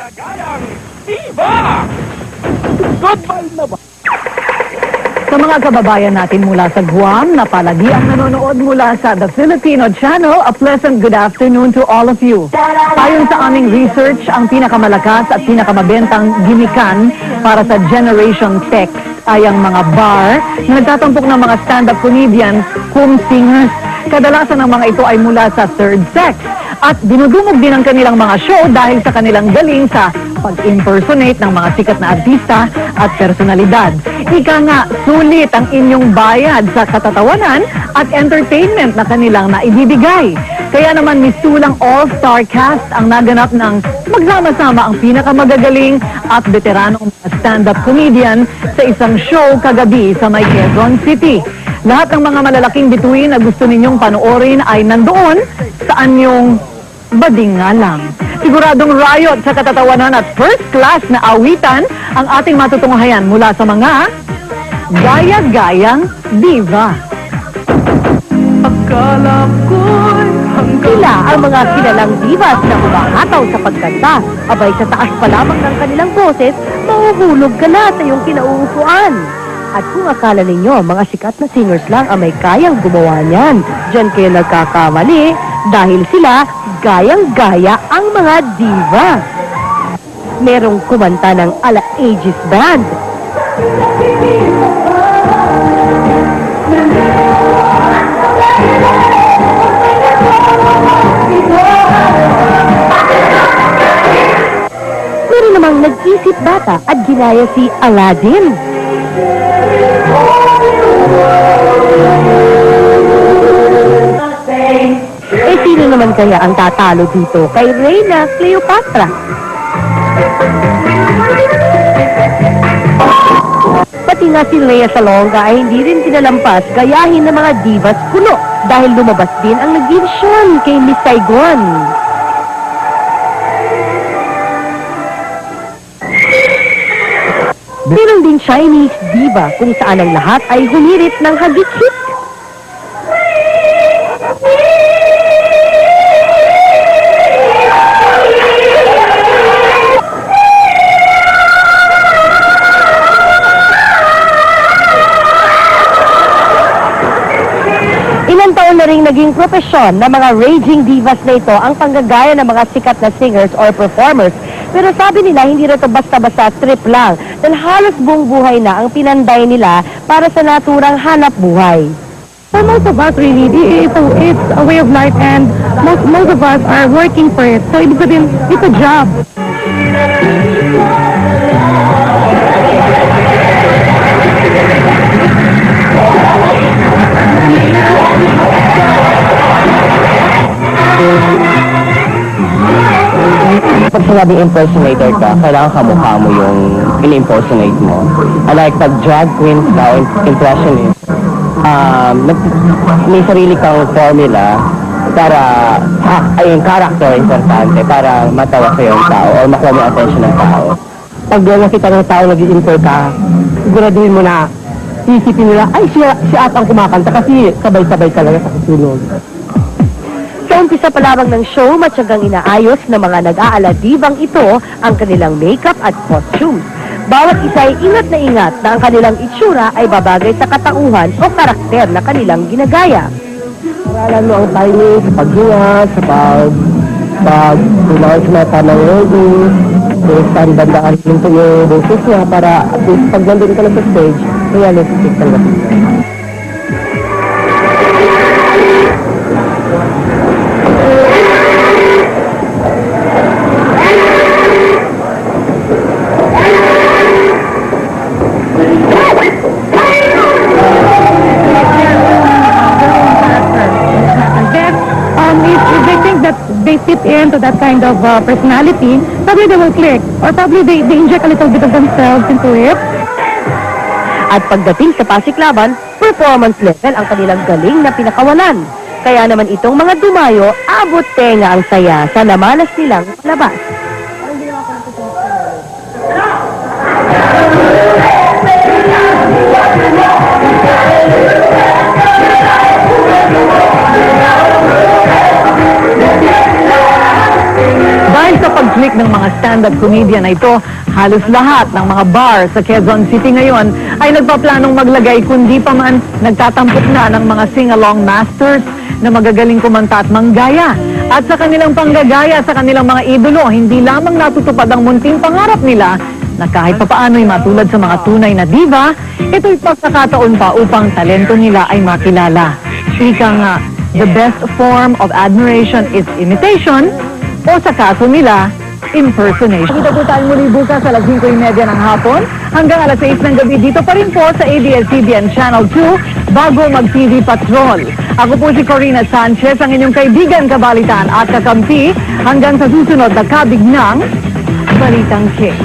Gayang Diva! Goodbye na ba? Sa mga kababayan natin mula sa Guam na palagi ang nanonood mula sa The Filipino Channel, a pleasant good afternoon to all of you. Ayon sa aming research, ang pinakamalakas at pinakamabentang gimikan para sa Generation Tech ay ang mga bar na nagtatampok ng mga stand-up comedians, cum singers. Kadalasan ng mga ito ay mula sa third sex at dinudumog din ang kanilang mga show dahil sa kanilang galing sa pag-impersonate ng mga sikat na artista at personalidad. Ika nga, sulit ang inyong bayad sa katatawanan at entertainment na kanilang naibibigay. Kaya naman misulang all-star cast ang naganap ng magsama-sama ang pinakamagagaling at veteranong mga stand-up comedian sa isang show kagabi sa may Quezon City. Lahat ng mga malalaking bituin na gusto ninyong panoorin ay nandoon sa anyong bading nga lang. Siguradong riot sa katatawanan at first class na awitan ang ating matutunghayan mula sa mga gaya-gayang diva. Akala ko'y hanggang... Sila ang mga kilalang divas na humahataw sa pagkanta. Abay sa taas pa lamang ng kanilang boses, mahuhulog ka na sa iyong kinauupuan. At kung akala ninyo, mga sikat na singers lang ang may kayang gumawa niyan, diyan kayo nagkakamali dahil sila gayang-gaya ang mga diva. Merong kumanta ng Ala Aegis Band. Meron namang nag-isip bata at ginaya si Aladdin. Sino naman kaya ang tatalo dito kay Reyna Cleopatra? Pati nga si Lea Salonga ay hindi rin tinalampas gayahin ng mga divas kuno dahil lumabas din ang nag-version kay Miss Saigon. Meron din Chinese diva kung saan ang lahat ay humirit ng hagit-hit. Ilang taon na ring naging propesyon ng mga raging divas na ito ang panggagaya ng mga sikat na singers or performers. Pero sabi nila, hindi na ito basta-basta trip lang dahil halos buong buhay na ang pinanday nila para sa naturang hanap buhay. For most of us, really, it's a way of life, and most of us are working for it. So it's a job. Pag sinabing impersonator ka, kailangan kamukha mo yung in-impersonate mo. Like pag drag queens ka, impressionist, may sarili kang formula para, yung character importante para matawa sa yung tao o makuha mo yung attention ng tao. Pag nakita ng tao nag-i-imper ka, siguraduhin mo na isipin nila, ay siya at ang kumakanta kasi sabay-sabay talaga sa kasunod. Sa umpisa pa lamang ng show, matyagang inaayos ng mga nag-aaladibang ito ang kanilang makeup at costumes. Bawat isa ay ingat na ang kanilang itsura ay babagay sa katauhan o karakter na kanilang ginagaya. Paralan mo ang timing sa paghinga, sa pag-tumaw sa mga tamang ready, kung saan bandaan yung boses niya para at least pag nandun ka na sa stage, realistic ka na. If they think that they fit into that kind of personality, probably they will click, or probably they inject a little bit of themselves into it. At pagdating sa pasiklaban, performance level ang kanilang galing na pinakawalan. Kaya naman itong mga dumayo, abot tenga ang saya sa namalas nilang labas. Dahil sa pag-click ng mga stand stand-up comedian na ito, halos lahat ng mga bar sa Quezon City ngayon ay nagpaplanong maglagay kundi pa man nagtatampok na ng mga sing-along masters na magagaling kumanta at manggaya. At sa kanilang panggagaya sa kanilang mga idolo, hindi lamang natutupad ang munting pangarap nila na kahit papaano'y matulad sa mga tunay na diva, ito'y pagkakataon pa upang talento nila ay makilala. Ika nga, the best form of admiration is imitation, o sa kaso nila, impersonation. Kita po tayo muli bukas sa 5:30 ng hapon hanggang alas 6 ng gabi dito pa rin po sa ABS-CBN Channel 2 bago mag-TV Patrol. Ako po si Corina Sanchez, ang inyong kaibigan, kabalitaan at kakampi hanggang sa susunod na kabig ng Balitang King.